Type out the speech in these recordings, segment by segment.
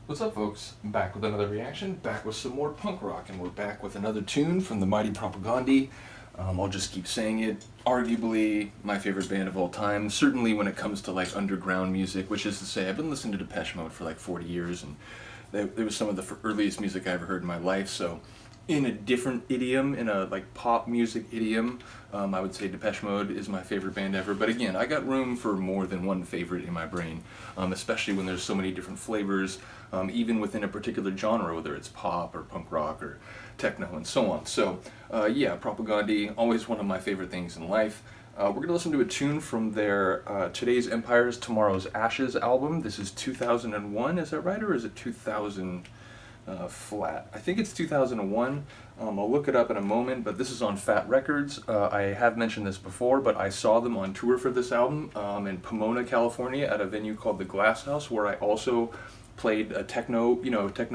What's up, folks? I'm back with another reaction, back with some more punk rock, and we're back with another tune from the mighty Propagandhi. I'll just keep saying it. Arguably my favorite band of all time, certainly when it comes to like underground music, which is to say I've been listening to Depeche Mode for like 40 years, and they was some of the earliest music I ever heard in my life, so in a different idiom, in a like pop music idiom, I would say Depeche Mode is my favorite band ever. But again, I got room for more than one favorite in my brain, especially when there's so many different flavors, even within a particular genre, whether it's pop or punk rock or techno and so on. So yeah, Propagandhi, always one of my favorite things in life. We're going to listen to a tune from their Today's Empires, Tomorrow's Ashes album. This is 2001, is that right, or is it 2000? Flat. I think it's 2001. I'll look it up in a moment, but this is on Fat Records. I have mentioned this before, but I saw them on tour for this album in Pomona, California, at a venue called the Glass House, where I also played a techno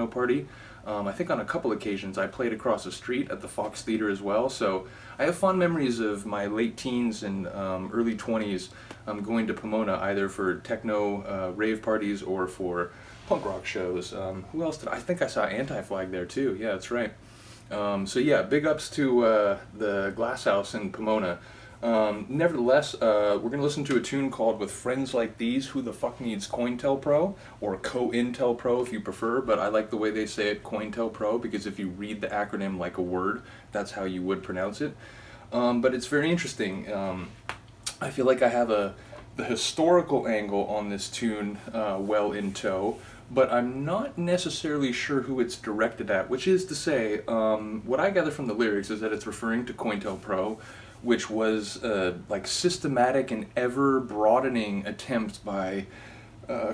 party. I think on a couple occasions I played across the street at the Fox Theater as well. So I have fond memories of my late teens and early 20s going to Pomona either for techno rave parties or for punk rock shows. Who else did I think I saw Anti-Flag there too? Yeah, that's right. So yeah, big ups to the Glass House in Pomona. Nevertheless, we're going to listen to a tune called With Friends Like These, Who the Fuck Needs COINTELPRO, or COINTELPRO if you prefer, but I like the way they say it, COINTELPRO, because if you read the acronym like a word, that's how you would pronounce it. But it's very interesting. I feel like I have the historical angle on this tune well in tow, but I'm not necessarily sure who it's directed at, which is to say, what I gather from the lyrics is that it's referring to COINTELPRO, which was like systematic and ever-broadening attempt by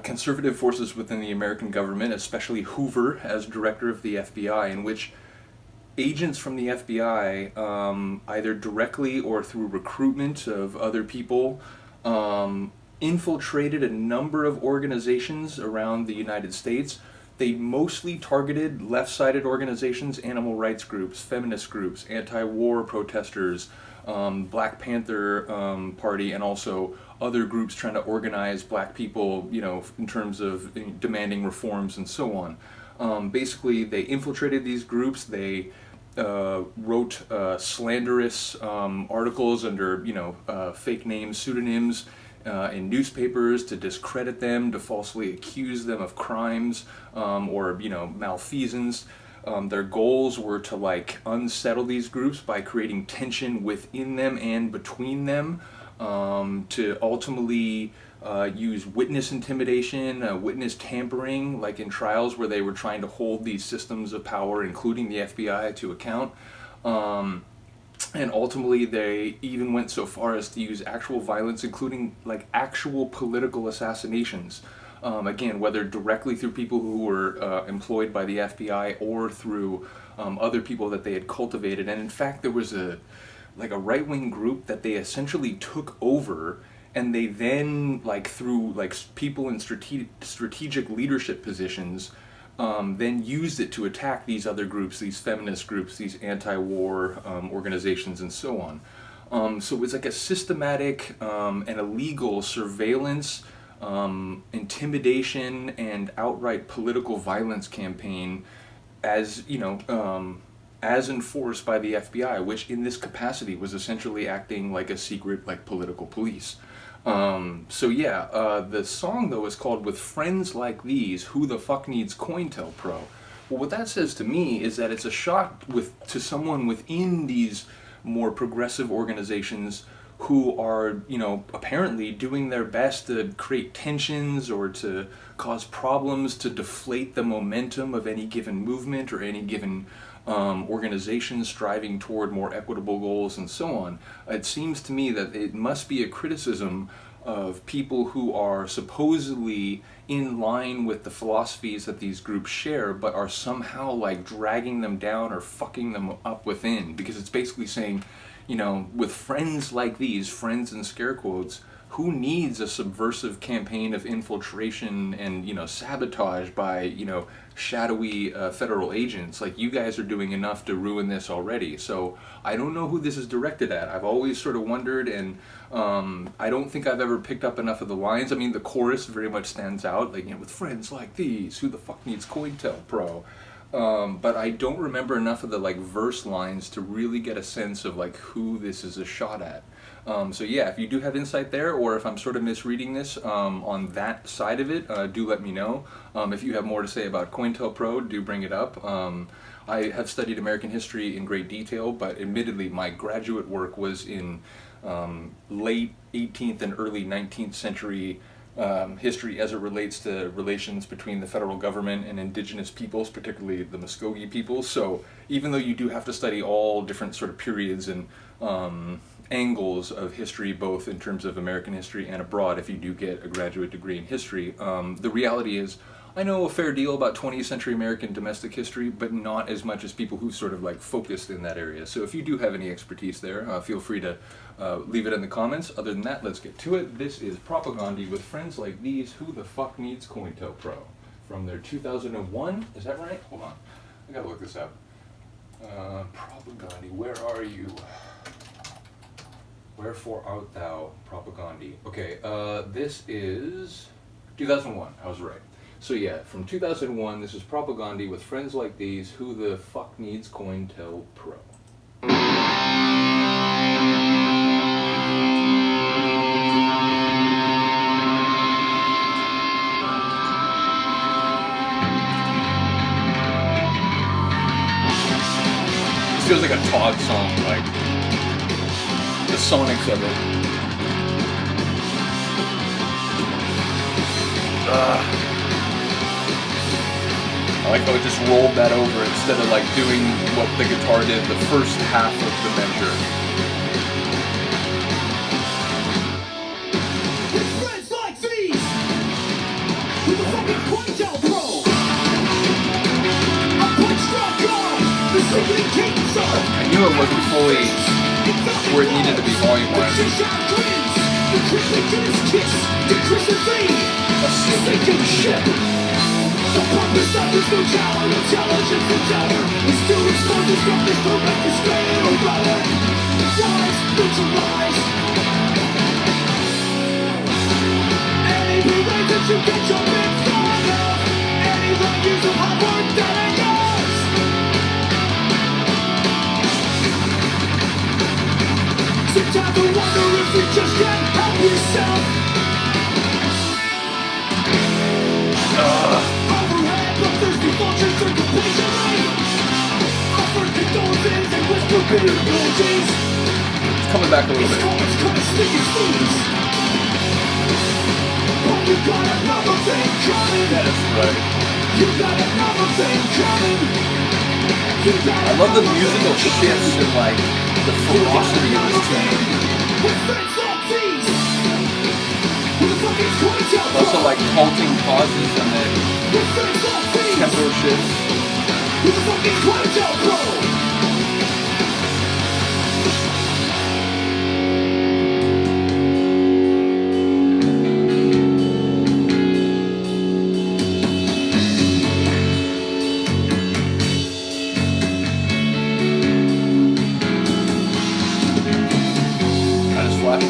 conservative forces within the American government, especially Hoover as director of the FBI, in which agents from the FBI, either directly or through recruitment of other people, infiltrated a number of organizations around the United States. They mostly targeted left-sided organizations, animal rights groups, feminist groups, anti-war protesters, Black Panther Party, and also other groups trying to organize black people, you know, in terms of demanding reforms and so on. Basically, they infiltrated these groups. They wrote slanderous articles under, fake names, pseudonyms, in newspapers to discredit them, to falsely accuse them of crimes or malfeasance. Their goals were to like unsettle these groups by creating tension within them and between them, to ultimately use witness intimidation, witness tampering, like in trials where they were trying to hold these systems of power, including the FBI, to account. And ultimately, they even went so far as to use actual violence, including like actual political assassinations. Again, whether directly through people who were employed by the FBI or through other people that they had cultivated. And in fact, there was a right-wing group that they essentially took over, and they then, like through like people in strategic leadership positions, then used it to attack these other groups, these feminist groups, these anti-war organizations, and so on. So it was like a systematic and illegal surveillance, intimidation, and outright political violence campaign, as as enforced by the FBI, which in this capacity was essentially acting like a secret, like political police. So yeah, the song though is called With Friends Like These, Who the Fuck Needs COINTELPRO? Well, what that says to me is that it's a shot to someone within these more progressive organizations who are, apparently doing their best to create tensions or to cause problems, to deflate the momentum of any given movement or any given organization striving toward more equitable goals and so on. It seems to me that it must be a criticism of people who are supposedly in line with the philosophies that these groups share, but are somehow like dragging them down or fucking them up within, because it's basically saying, with friends like these, friends in scare quotes, who needs a subversive campaign of infiltration and, sabotage by, shadowy federal agents? Like, you guys are doing enough to ruin this already. So I don't know who this is directed at. I've always sort of wondered, and I don't think I've ever picked up enough of the lines. I mean, the chorus very much stands out, like, with friends like these, who the fuck needs COINTELPRO? But I don't remember enough of the verse lines to really get a sense of who this is a shot at. So yeah, if you do have insight there, or if I'm sort of misreading this on that side of it, do let me know. If you have more to say about COINTELPRO, do bring it up. I have studied American history in great detail, but admittedly my graduate work was in late 18th and early 19th century history as it relates to relations between the federal government and indigenous peoples, particularly the Muskogee peoples. So even though you do have to study all different sort of periods and angles of history, both in terms of American history and abroad, if you do get a graduate degree in history, the reality is I know a fair deal about 20th century American domestic history, but not as much as people who sort of focused in that area. So if you do have any expertise there, feel free to leave it in the comments. Other than that, let's get to it. This is Propagandhi with Friends Like These, Who the Fuck Needs COINTELPRO? From their 2001, is that right? Hold on, I gotta look this up. Propagandhi, where are you? Wherefore art thou, Propagandhi? Okay, this is 2001, I was right. So yeah, from 2001, this is Propagandhi with Friends Like These, Who the Fuck Needs COINTELPRO? This feels like a Todd song, the sonics of it. I like how it just rolled that over instead of doing what the guitar did the first half of the measure. With friends like these, who the fuck is COINTELPRO? A punch drop guard, the secret cadence of. I knew it wasn't fully where it needed to be volume-wise. The Christmas kiss, the Christmas Eve, a sinking ship. The purpose of this new tower, intelligence endeavor, is to expose this darkness, correct this greater brother. Lies, neutralize. Any relay that you get your bits on of, any use of hard work that ain't yours. Sometimes I wonder if you just can't help yourself. Overhead, the thirsty vultures circle patiently. Offer condolences and whisper bitter apologies. It's coming back a little bit. It's coming sneak and sneeze. But you got another thing coming. That's right. You got another thing coming. I love the musical shifts and the ferocity of this tune. With friends like these, who the fuck is COINTELPRO? Also halting pauses and then With friends like these, tempo shifts. who the fuck is COINTELPRO?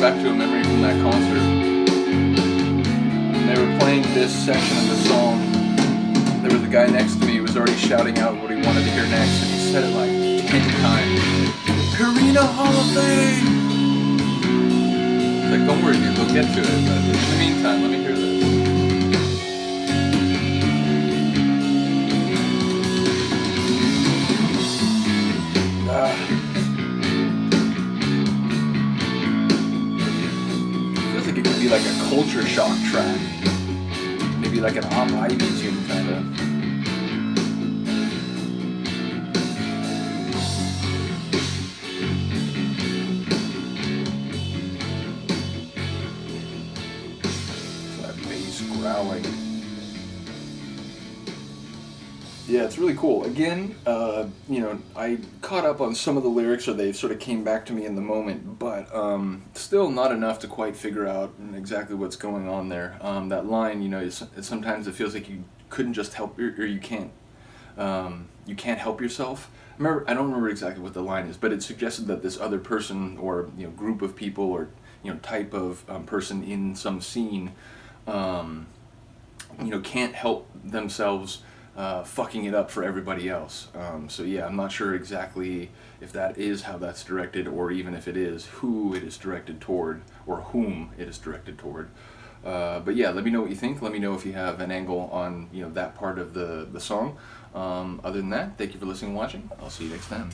Back to a memory from that concert. When they were playing this section of the song, there was a guy next to me who was already shouting out what he wanted to hear next, and he said it 10 times. Purina Hall of Fame! It's don't worry dude, we'll get to it, but in the meantime, let me hear this. It could be like a culture shock track. Maybe like an Op Ivy tune, kind of. That bass growling. Yeah, it's really cool. Again, I caught up on some of the lyrics, or they sort of came back to me in the moment, but still not enough to quite figure out exactly what's going on there. That line, sometimes it feels like you couldn't just help, or you can't help yourself. I don't remember exactly what the line is, but it suggested that this other person, or group of people, or type of person in some scene, can't help themselves fucking it up for everybody else. So yeah, I'm not sure exactly if that is how that's directed, or even if it is, who it is directed toward, or whom it is directed toward. But yeah, let me know what you think. Let me know if you have an angle on that part of the song. Other than that, thank you for listening and watching. I'll see you next time.